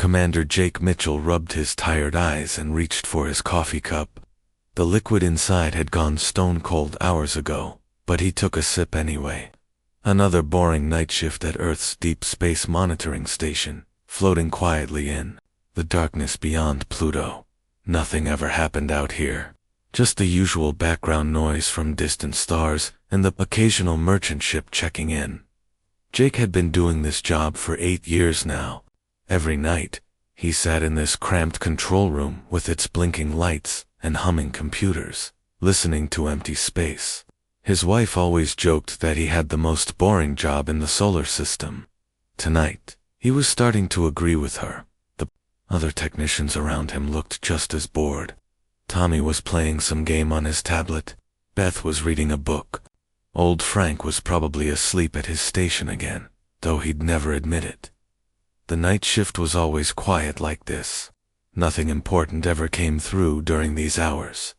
Commander Jake Mitchell rubbed his tired eyes and reached for his coffee cup. The liquid inside had gone stone cold hours ago, but he took a sip anyway. Another boring night shift at Earth's deep space monitoring station, floating quietly in the darkness beyond Pluto. Nothing ever happened out here. Just the usual background noise from distant stars and the occasional merchant ship checking in. Jake had been doing this job for 8 years now. Every night, he sat in this cramped control room with its blinking lights and humming computers, listening to empty space. His wife always joked that he had the most boring job in the solar system. Tonight, he was starting to agree with her. The other technicians around him looked just as bored. Tommy was playing some game on his tablet. Beth was reading a book. Old Frank was probably asleep at his station again, though he'd never admit it. The night shift was always quiet like this. Nothing important ever came through during these hours.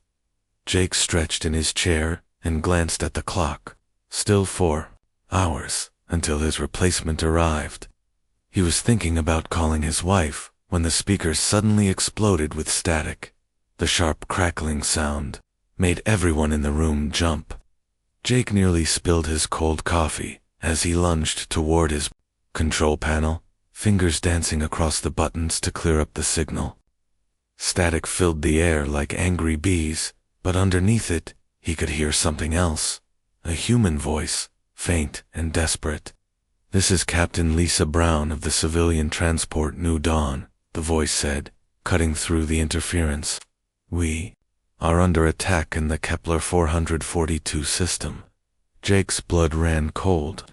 Jake stretched in his chair and glanced at the clock. Still 4 hours until his replacement arrived. He was thinking about calling his wife when the speakers suddenly exploded with static. The sharp crackling sound made everyone in the room jump. Jake nearly spilled his cold coffee as he lunged toward his control panel, fingers dancing across the buttons to clear up the signal. Static filled the air like angry bees, but underneath it, he could hear something else. A human voice, faint and desperate. "This is Captain Lisa Brown of the civilian transport New Dawn," the voice said, cutting through the interference. "We are under attack in the Kepler 442 system." Jake's blood ran cold.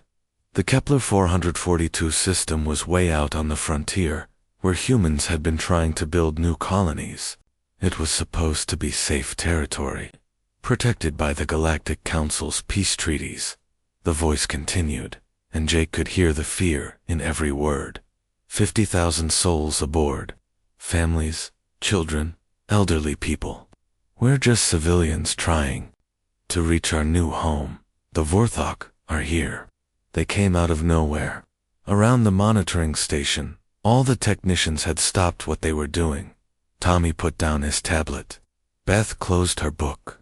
The Kepler 442 system was way out on the frontier, where humans had been trying to build new colonies. It was supposed to be safe territory, protected by the Galactic Council's peace treaties. The voice continued, and Jake could hear the fear in every word. 50,000 souls aboard. Families, children, elderly people. We're just civilians trying to reach our new home. The Vorthok are here. They came out of nowhere. Around the monitoring station, all the technicians had stopped what they were doing. Tommy put down his tablet. Beth closed her book.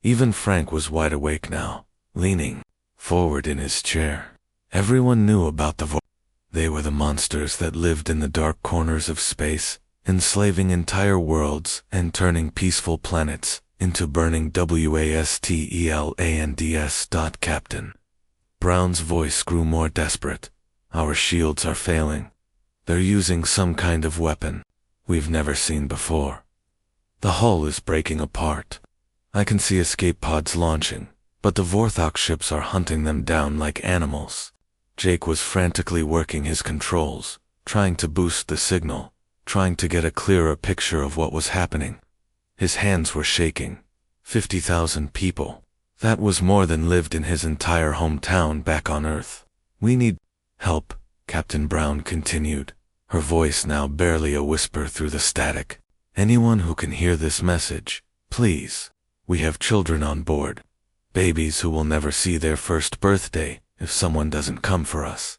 Even Frank was wide awake now, leaning forward in his chair. Everyone knew about the Vorthok. They were the monsters that lived in the dark corners of space, enslaving entire worlds and turning peaceful planets into burning wastelands. Captain Brown's voice grew more desperate. "Our shields are failing. They're using some kind of weapon we've never seen before. The hull is breaking apart. I can see escape pods launching, but the Vorthok ships are hunting them down like animals." Jake was frantically working his controls, trying to boost the signal, trying to get a clearer picture of what was happening. His hands were shaking. 50,000 people. That was more than lived in his entire hometown back on Earth. "We need help," Captain Brown continued, her voice now barely a whisper through the static. "Anyone who can hear this message, please. We have children on board. Babies who will never see their first birthday if someone doesn't come for us.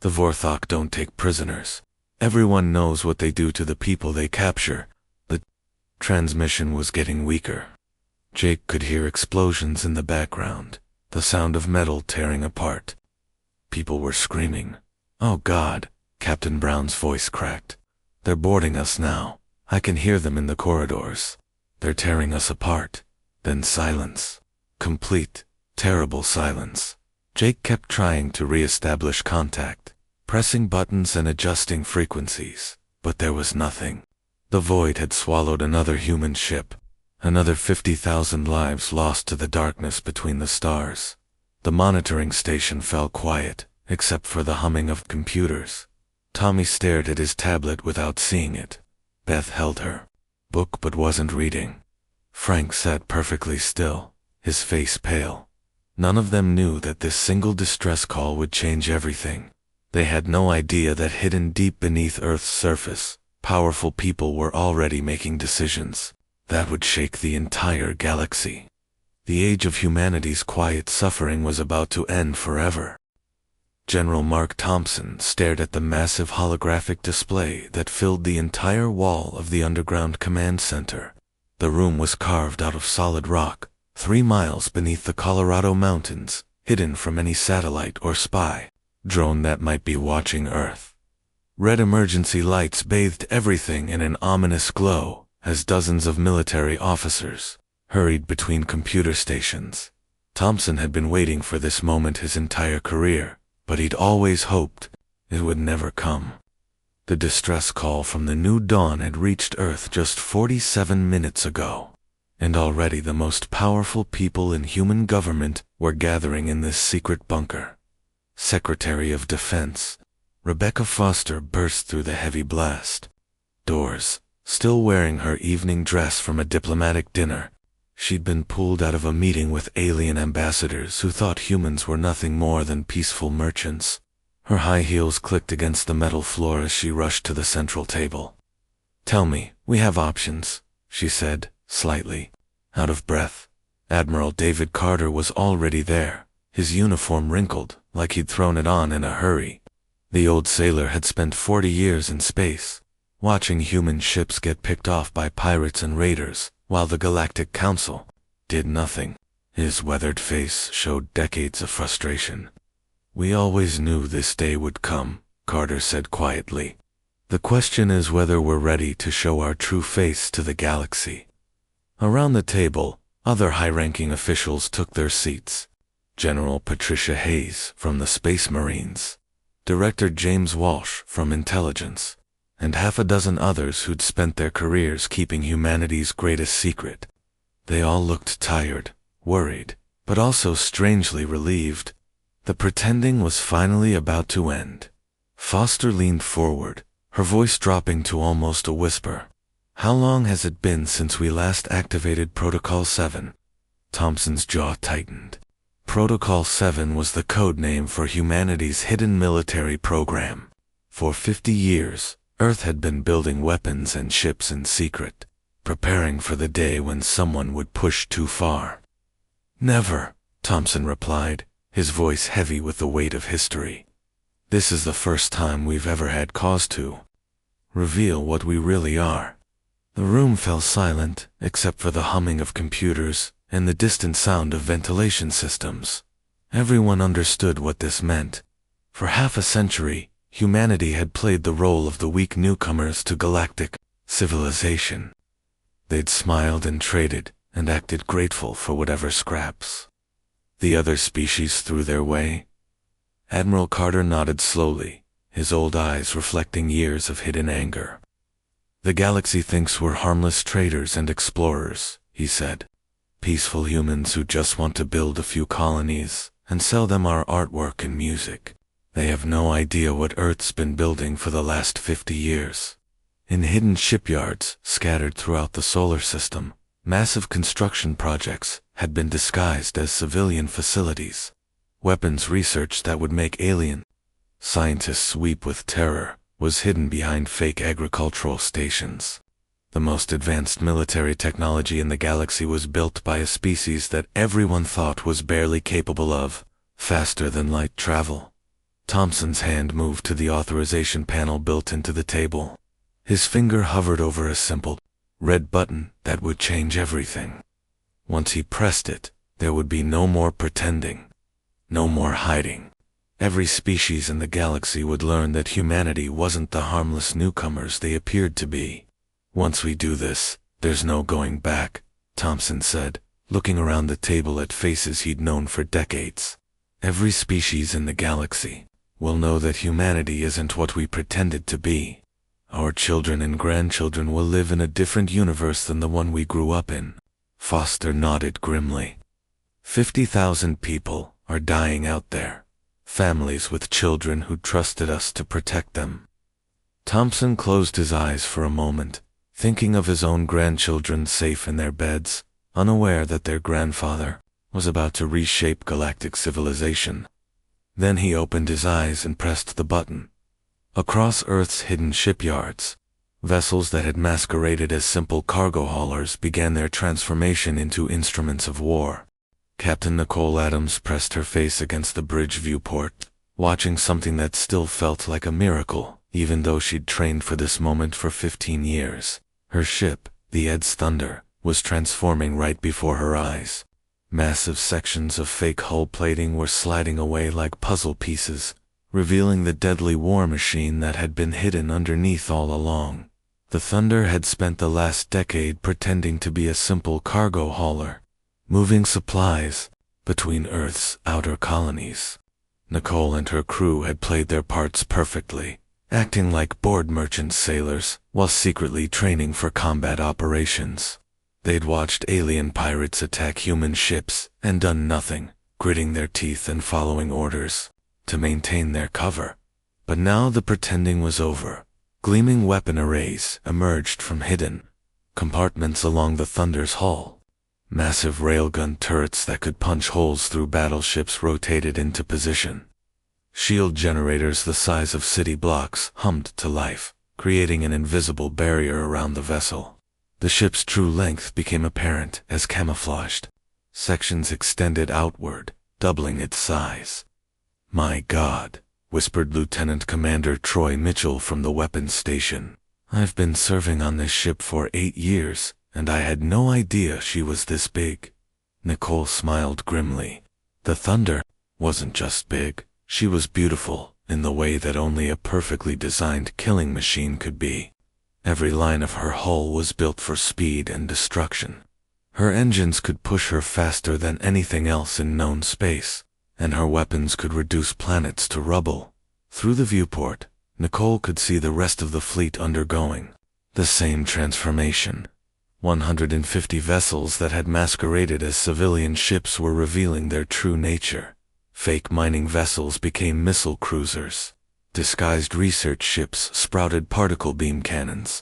The Vorthok don't take prisoners. Everyone knows what they do to the people they capture." The transmission was getting weaker. Jake could hear explosions in the background, the sound of metal tearing apart. People were screaming. "Oh God," Captain Brown's voice cracked. "They're boarding us now. I can hear them in the corridors. They're tearing us apart." Then silence. Complete, terrible silence. Jake kept trying to re-establish contact, pressing buttons and adjusting frequencies, but there was nothing. The void had swallowed another human ship. Another 50,000 lives lost to the darkness between the stars. The monitoring station fell quiet, except for the humming of computers. Tommy stared at his tablet without seeing it. Beth held her book but wasn't reading. Frank sat perfectly still, his face pale. None of them knew that this single distress call would change everything. They had no idea that hidden deep beneath Earth's surface, powerful people were already making decisions that would shake the entire galaxy. The age of humanity's quiet suffering was about to end forever. General Mark Thompson stared at the massive holographic display that filled the entire wall of the underground command center. The room was carved out of solid rock, 3 miles beneath the Colorado mountains, hidden from any satellite or spy drone that might be watching Earth. Red emergency lights bathed everything in an ominous glow as dozens of military officers hurried between computer stations. Thompson had been waiting for this moment his entire career, but he'd always hoped it would never come. The distress call from the new dawn had reached Earth just 47 minutes ago, and already the most powerful people in human government were gathering in this secret bunker. Secretary of Defense Rebecca Foster burst through the heavy blast doors, still wearing her evening dress from a diplomatic dinner. She'd been pulled out of a meeting with alien ambassadors who thought humans were nothing more than peaceful merchants. Her high heels clicked against the metal floor as she rushed to the central table. "Tell me, we have options," she said, slightly out of breath. Admiral David Carter was already there, his uniform wrinkled, like he'd thrown it on in a hurry. The old sailor had spent 40 years in space, watching human ships get picked off by pirates and raiders, while the Galactic Council did nothing. His weathered face showed decades of frustration. "We always knew this day would come," Carter said quietly. "The question is whether we're ready to show our true face to the galaxy." Around the table, other high-ranking officials took their seats. General Patricia Hayes from the Space Marines, Director James Walsh from Intelligence, and half a dozen others who'd spent their careers keeping humanity's greatest secret. They all looked tired, worried, but also strangely relieved. The pretending was finally about to end. Foster leaned forward, her voice dropping to almost a whisper. "How long has it been since we last activated Protocol 7? Thompson's jaw tightened. Protocol 7 was the code name for humanity's hidden military program. For 50 years, Earth had been building weapons and ships in secret, preparing for the day when someone would push too far. "Never," Thompson replied, his voice heavy with the weight of history. "This is the first time we've ever had cause to reveal what we really are." The room fell silent, except for the humming of computers and the distant sound of ventilation systems. Everyone understood what this meant. For half a century, humanity had played the role of the weak newcomers to galactic civilization. They'd smiled and traded, and acted grateful for whatever scraps the other species threw their way. Admiral Carter nodded slowly, his old eyes reflecting years of hidden anger. "The galaxy thinks we're harmless traders and explorers," he said. "Peaceful humans who just want to build a few colonies and sell them our artwork and music. They have no idea what Earth's been building for the last 50 years. In hidden shipyards scattered throughout the solar system, massive construction projects had been disguised as civilian facilities. Weapons research that would make alien scientists weep with terror was hidden behind fake agricultural stations. The most advanced military technology in the galaxy was built by a species that everyone thought was barely capable of faster-than-light travel." Thompson's hand moved to the authorization panel built into the table. His finger hovered over a simple red button that would change everything. Once he pressed it, there would be no more pretending, no more hiding. Every species in the galaxy would learn that humanity wasn't the harmless newcomers they appeared to be. "Once we do this, there's no going back," Thompson said, looking around the table at faces he'd known for decades. "Every species in the galaxy will know that humanity isn't what we pretended to be. Our children and grandchildren will live in a different universe than the one we grew up in." Foster nodded grimly. 50,000 people are dying out there. Families with children who trusted us to protect them. Thompson closed his eyes for a moment, thinking of his own grandchildren safe in their beds, unaware that their grandfather was about to reshape galactic civilization. Then he opened his eyes and pressed the button. Across Earth's hidden shipyards, vessels that had masqueraded as simple cargo haulers began their transformation into instruments of war. Captain Nicole Adams pressed her face against the bridge viewport, watching something that still felt like a miracle, even though she'd trained for this moment for 15 years. Her ship, the Ed's Thunder, was transforming right before her eyes. Massive sections of fake hull plating were sliding away like puzzle pieces, revealing the deadly war machine that had been hidden underneath all along. The Thunder had spent the last decade pretending to be a simple cargo hauler, moving supplies between Earth's outer colonies. Nicole and her crew had played their parts perfectly, acting like bored merchant sailors while secretly training for combat operations. They'd watched alien pirates attack human ships and done nothing, gritting their teeth and following orders to maintain their cover. But now the pretending was over. Gleaming weapon arrays emerged from hidden compartments along the Thunder's hull. Massive railgun turrets that could punch holes through battleships rotated into position. Shield generators the size of city blocks hummed to life, creating an invisible barrier around the vessel. The ship's true length became apparent as camouflaged sections extended outward, doubling its size. "My God," whispered Lieutenant Commander Troy Mitchell from the weapons station. "I've been serving on this ship for 8 years, and I had no idea she was this big." Nicole smiled grimly. The Thunder wasn't just big, she was beautiful in the way that only a perfectly designed killing machine could be. Every line of her hull was built for speed and destruction. Her engines could push her faster than anything else in known space, and her weapons could reduce planets to rubble. Through the viewport, Nicole could see the rest of the fleet undergoing the same transformation. 150 vessels that had masqueraded as civilian ships were revealing their true nature. Fake mining vessels became missile cruisers. Disguised research ships sprouted particle beam cannons.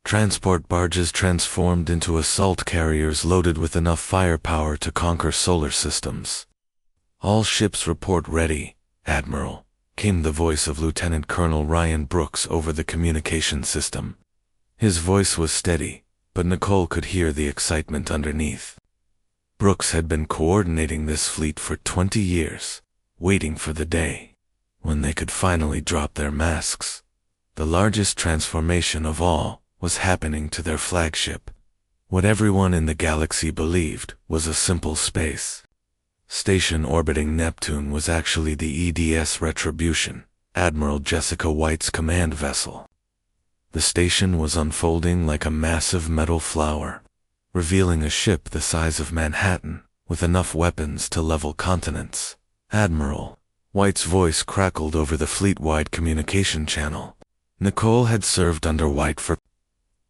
Transport barges transformed into assault carriers loaded with enough firepower to conquer solar systems. "All ships report ready, Admiral," came the voice of Lieutenant Colonel Ryan Brooks over the communication system. His voice was steady, but Nicole could hear the excitement underneath. Brooks had been coordinating this fleet for 20 years, waiting for the day when they could finally drop their masks. The largest transformation of all was happening to their flagship, what everyone in the galaxy believed was a simple space station orbiting Neptune was actually the EDS Retribution, Admiral Jessica White's command vessel. The station was unfolding like a massive metal flower, revealing a ship the size of Manhattan, with enough weapons to level continents. "Admiral," White's voice crackled over the fleet-wide communication channel. Nicole had served under White for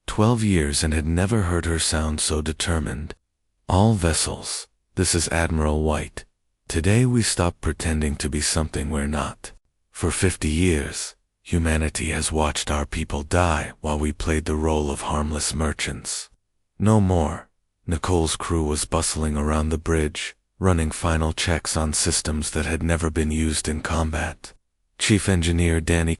12 years and had never heard her sound so determined. "All vessels, this is Admiral White. Today we stop pretending to be something we're not. For 50 years, humanity has watched our people die while we played the role of harmless merchants. No more." Nicole's crew was bustling around the bridge, running final checks on systems that had never been used in combat. Chief Engineer Danny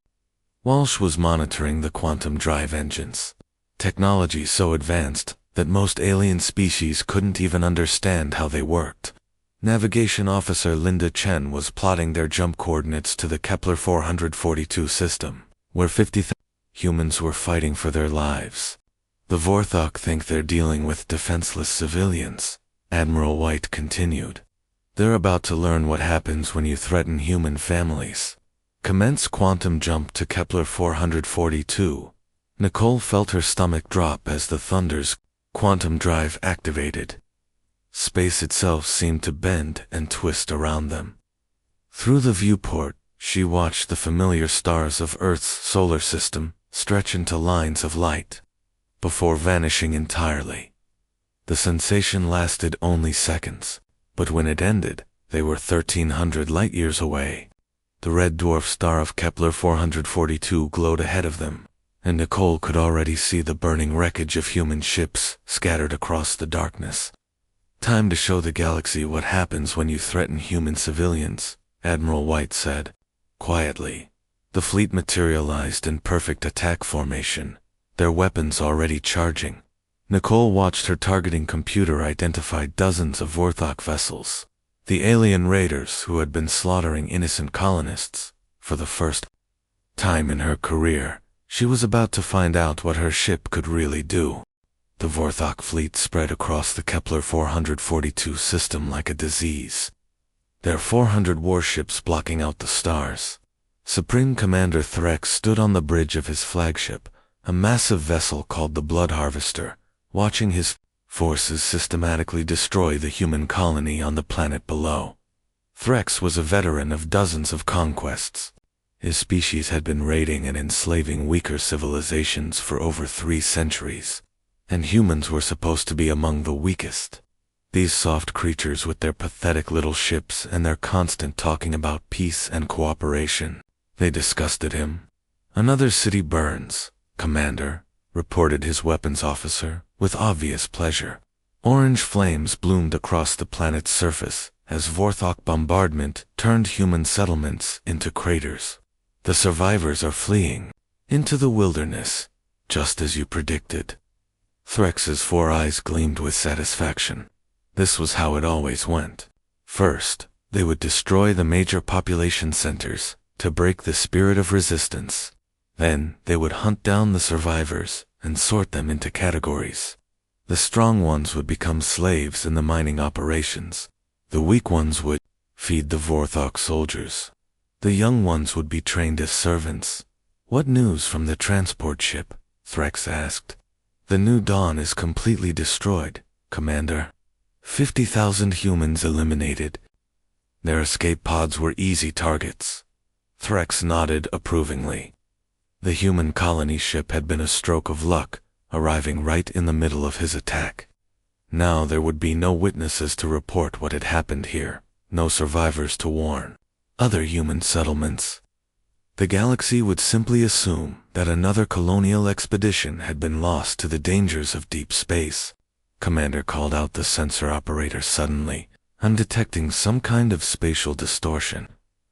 Walsh was monitoring the quantum drive engines, technology so advanced that most alien species couldn't even understand how they worked. Navigation Officer Linda Chen was plotting their jump coordinates to the Kepler 442 system, where 50,000 humans were fighting for their lives. "The Vorthok think they're dealing with defenseless civilians," Admiral White continued. "They're about to learn what happens when you threaten human families. Commence quantum jump to Kepler 442. Nicole felt her stomach drop as the Thunder's quantum drive activated. Space itself seemed to bend and twist around them. Through the viewport, she watched the familiar stars of Earth's solar system stretch into lines of light, before vanishing entirely. The sensation lasted only seconds, but when it ended, they were 1,300 light-years away. The red dwarf star of Kepler 442 glowed ahead of them, and Nicole could already see the burning wreckage of human ships scattered across the darkness. "Time to show the galaxy what happens when you threaten human civilians," Admiral White said, quietly. The fleet materialized in perfect attack formation, their weapons already charging. Nicole watched her targeting computer identify dozens of Vorthok vessels. The alien raiders who had been slaughtering innocent colonists. For the first time in her career, she was about to find out what her ship could really do. The Vorthok fleet spread across the Kepler 442 system like a disease, their 400 warships blocking out the stars. Supreme Commander Threx stood on the bridge of his flagship, a massive vessel called the Blood Harvester, watching his forces systematically destroy the human colony on the planet below. Threx was a veteran of dozens of conquests. His species had been raiding and enslaving weaker civilizations for over 3 centuries, and humans were supposed to be among the weakest. These soft creatures with their pathetic little ships and their constant talking about peace and cooperation, they disgusted him. "Another city burns, Commander," reported his weapons officer, with obvious pleasure. Orange flames bloomed across the planet's surface as Vorthok bombardment turned human settlements into craters. "The survivors are fleeing into the wilderness, just as you predicted." Threx's 4 eyes gleamed with satisfaction. This was how it always went. First, they would destroy the major population centers to break the spirit of resistance. Then, they would hunt down the survivors and sort them into categories. The strong ones would become slaves in the mining operations. The weak ones would feed the Vorthok soldiers. The young ones would be trained as servants. "What news from the transport ship?" Threx asked. "The New Dawn is completely destroyed, Commander. 50,000 humans eliminated. Their escape pods were easy targets." Threx nodded approvingly. The human colony ship had been a stroke of luck, arriving right in the middle of his attack. Now there would be no witnesses to report what had happened here, no survivors to warn other human settlements. The galaxy would simply assume that another colonial expedition had been lost to the dangers of deep space. Commander called out the sensor operator suddenly. "I'm detecting some kind of spatial distortion.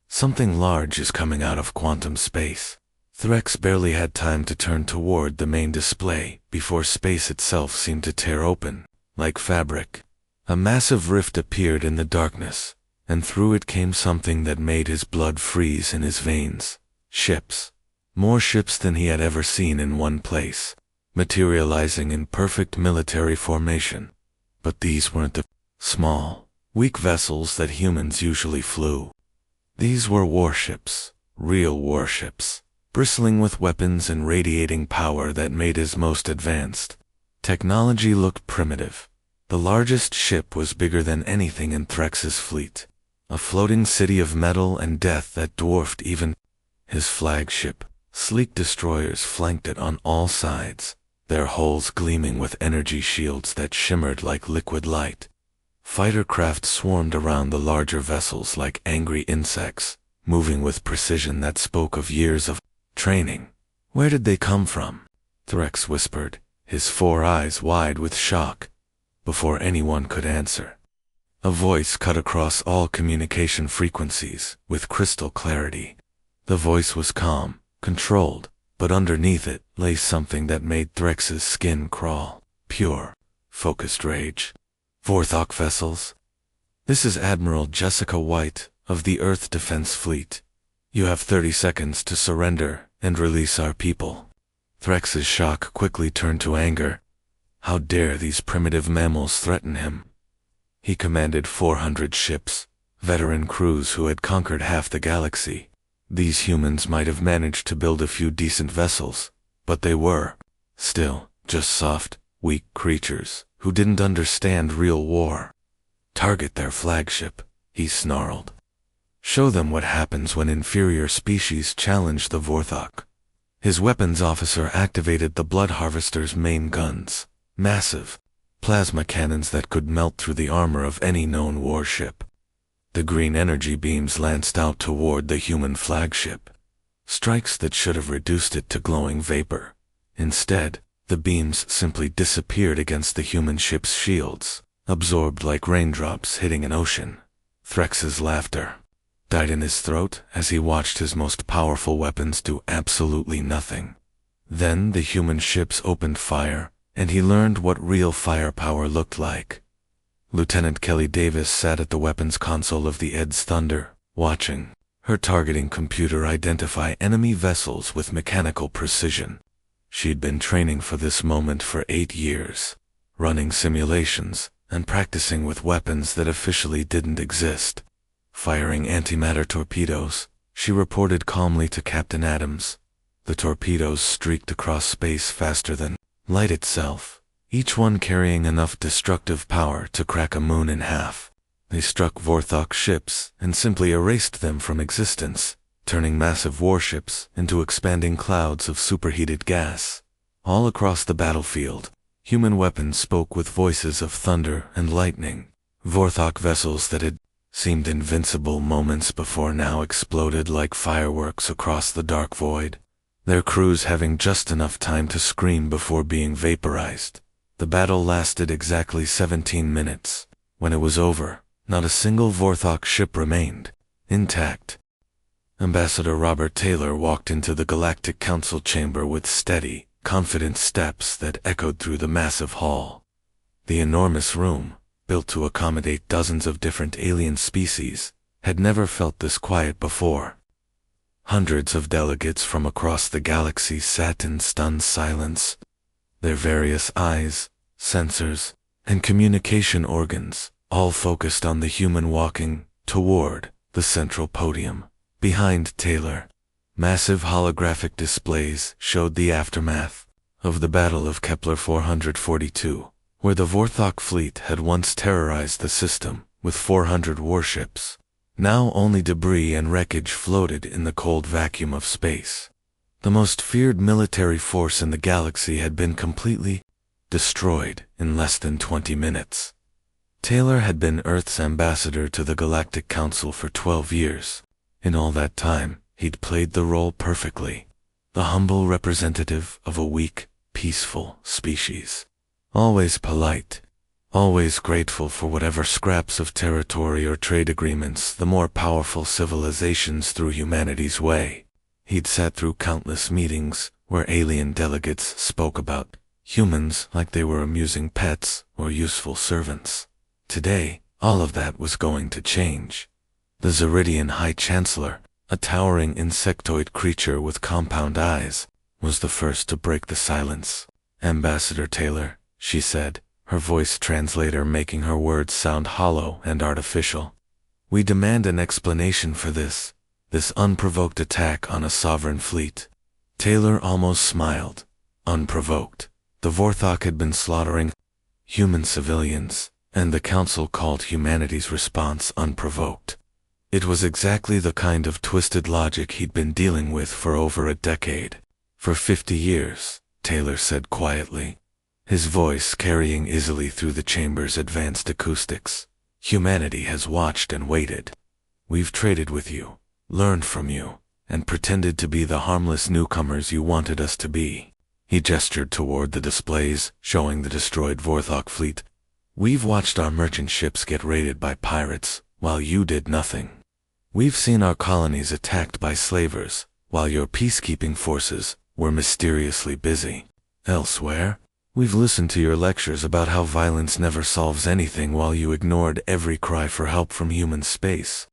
Something large is coming out of quantum space." Threx barely had time to turn toward the main display before space itself seemed to tear open, like fabric. A massive rift appeared in the darkness, and through it came something that made his blood freeze in his veins. Ships. More ships than he had ever seen in one place, materializing in perfect military formation. But these weren't the small, weak vessels that humans usually flew. These were warships, real warships, bristling with weapons and radiating power that made his most advanced. Technology looked primitive. The largest ship was bigger than anything in Threx's fleet, a floating city of metal and death that dwarfed even his flagship. Sleek destroyers flanked it on all sides, their hulls gleaming with energy shields that shimmered like liquid light. Fighter craft swarmed around the larger vessels like angry insects, moving with precision that spoke of years of training. "Where did they come from?" Threx whispered, his 4 eyes wide with shock. Before anyone could answer, a voice cut across all communication frequencies with crystal clarity. The voice was calm, controlled, but underneath it lay something that made Threx's skin crawl. Pure, focused rage. "Vorthok vessels. This is Admiral Jessica White of the Earth Defense Fleet. You have 30 seconds to surrender and release our people." Threx's shock quickly turned to anger. How dare these primitive mammals threaten him? He commanded 400 ships, veteran crews who had conquered half the galaxy. These humans might have managed to build a few decent vessels, but they were, still, just soft, weak creatures who didn't understand real war. "Target their flagship," he snarled. "Show them what happens when inferior species challenge the Vorthok." His weapons officer activated the Blood Harvester's main guns, massive plasma cannons that could melt through the armor of any known warship. The green energy beams lanced out toward the human flagship, strikes that should have reduced it to glowing vapor. Instead, the beams simply disappeared against the human ship's shields, absorbed like raindrops hitting an ocean. Threx's laughter died in his throat as he watched his most powerful weapons do absolutely nothing. Then the human ships opened fire, and he learned what real firepower looked like. Lieutenant Kelly Davis sat at the weapons console of the Ed's Thunder, watching her targeting computer identify enemy vessels with mechanical precision. She'd been training for this moment for 8 years, running simulations and practicing with weapons that officially didn't exist. Firing antimatter torpedoes, she reported calmly to Captain Adams. The torpedoes streaked across space faster than light itself, each one carrying enough destructive power to crack a moon in half. They struck Vorthok ships and simply erased them from existence, turning massive warships into expanding clouds of superheated gas. All across the battlefield, human weapons spoke with voices of thunder and lightning. Vorthok vessels that had seemed invincible moments before now exploded like fireworks across the dark void, their crews having just enough time to scream before being vaporized. The battle lasted exactly 17 minutes. When it was over, not a single Vorthok ship remained intact. Ambassador Robert Taylor walked into the Galactic Council chamber with steady, confident steps that echoed through the massive hall. The enormous room, built to accommodate dozens of different alien species, had never felt this quiet before. Hundreds of delegates from across the galaxy sat in stunned silence, their various eyes, sensors, and communication organs all focused on the human walking toward the central podium. Behind Taylor, massive holographic displays showed the aftermath of the Battle of Kepler 442, where the Vorthok fleet had once terrorized the system with 400 warships. Now only debris and wreckage floated in the cold vacuum of space. The most feared military force in the galaxy had been completely destroyed in less than 20 minutes. Taylor had been Earth's ambassador to the Galactic Council for 12 years. In all that time, he'd played the role perfectly. The humble representative of a weak, peaceful species. Always polite, always grateful for whatever scraps of territory or trade agreements the more powerful civilizations threw humanity's way. He'd sat through countless meetings where alien delegates spoke about humans like they were amusing pets or useful servants. Today, all of that was going to change. The Zeridian High Chancellor, a towering insectoid creature with compound eyes, was the first to break the silence. "Ambassador Taylor," she said, her voice translator making her words sound hollow and artificial. "We demand an explanation for this unprovoked attack on a sovereign fleet." Taylor almost smiled. Unprovoked. The Vorthok had been slaughtering human civilians, and the Council called humanity's response unprovoked. It was exactly the kind of twisted logic he'd been dealing with for over a decade. "For 50 years, Taylor said quietly, his voice carrying easily through the chamber's advanced acoustics. "Humanity has watched and waited. We've traded with you, learned from you, and pretended to be the harmless newcomers you wanted us to be." He gestured toward the displays showing the destroyed Vorthok fleet. "We've watched our merchant ships get raided by pirates, while you did nothing. We've seen our colonies attacked by slavers, while your peacekeeping forces were mysteriously busy. Elsewhere, we've listened to your lectures about how violence never solves anything while you ignored every cry for help from human space."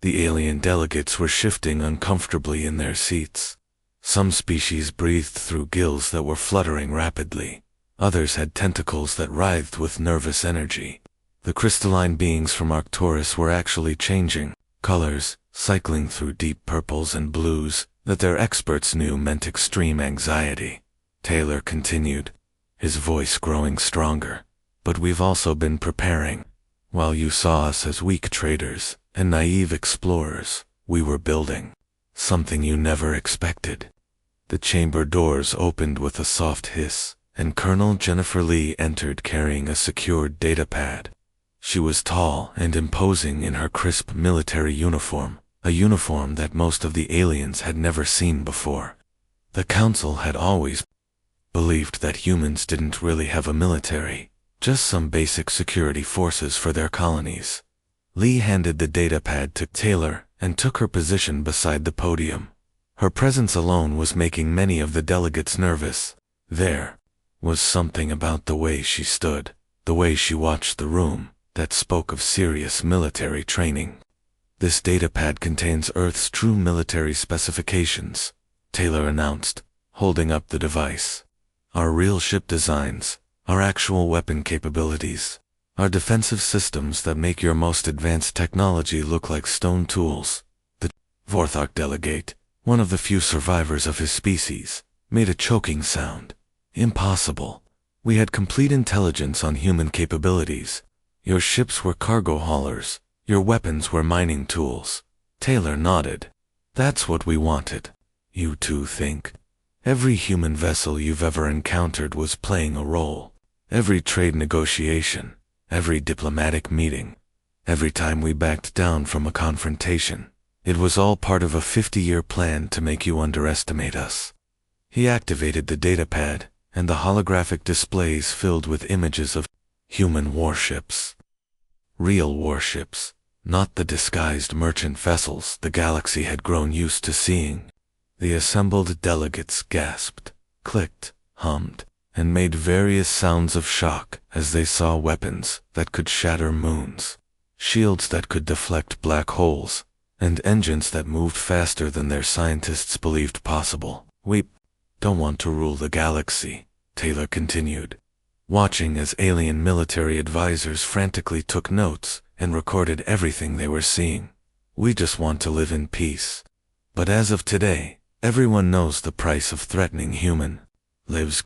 The alien delegates were shifting uncomfortably in their seats. Some species breathed through gills that were fluttering rapidly. Others had tentacles that writhed with nervous energy. The crystalline beings from Arcturus were actually changing colors, cycling through deep purples and blues that their experts knew meant extreme anxiety. Taylor continued, his voice growing stronger. "But we've also been preparing. While you saw us as weak traders and naive explorers, we were building something you never expected." The chamber doors opened with a soft hiss, and Colonel Jennifer Lee entered carrying a secured datapad. She was tall and imposing in her crisp military uniform, a uniform that most of the aliens had never seen before. The Council had always believed that humans didn't really have a military, just some basic security forces for their colonies. Lee handed the datapad to Taylor and took her position beside the podium. Her presence alone was making many of the delegates nervous. There was something about the way she stood, the way she watched the room, that spoke of serious military training. This datapad contains Earth's true military specifications, Taylor announced, holding up the device. Our real ship designs, our actual weapon capabilities, our defensive systems that make your most advanced technology look like stone tools. The Vorthok delegate, one of the few survivors of his species, made a choking sound. Impossible. We had complete intelligence on human capabilities. Your ships were cargo haulers. Your weapons were mining tools. Taylor nodded. That's what we wanted. You two think? Every human vessel you've ever encountered was playing a role. Every trade negotiation, every diplomatic meeting, every time we backed down from a confrontation. It was all part of a 50-year plan to make you underestimate us. He activated the datapad, and the holographic displays filled with images of human warships. Real warships, not the disguised merchant vessels the galaxy had grown used to seeing. The assembled delegates gasped, clicked, hummed, and made various sounds of shock as they saw weapons that could shatter moons, shields that could deflect black holes, and engines that moved faster than their scientists believed possible. We don't want to rule the galaxy, Taylor continued, watching as alien military advisors frantically took notes and recorded everything they were seeing. We just want to live in peace. But as of today, everyone knows the price of threatening human lives.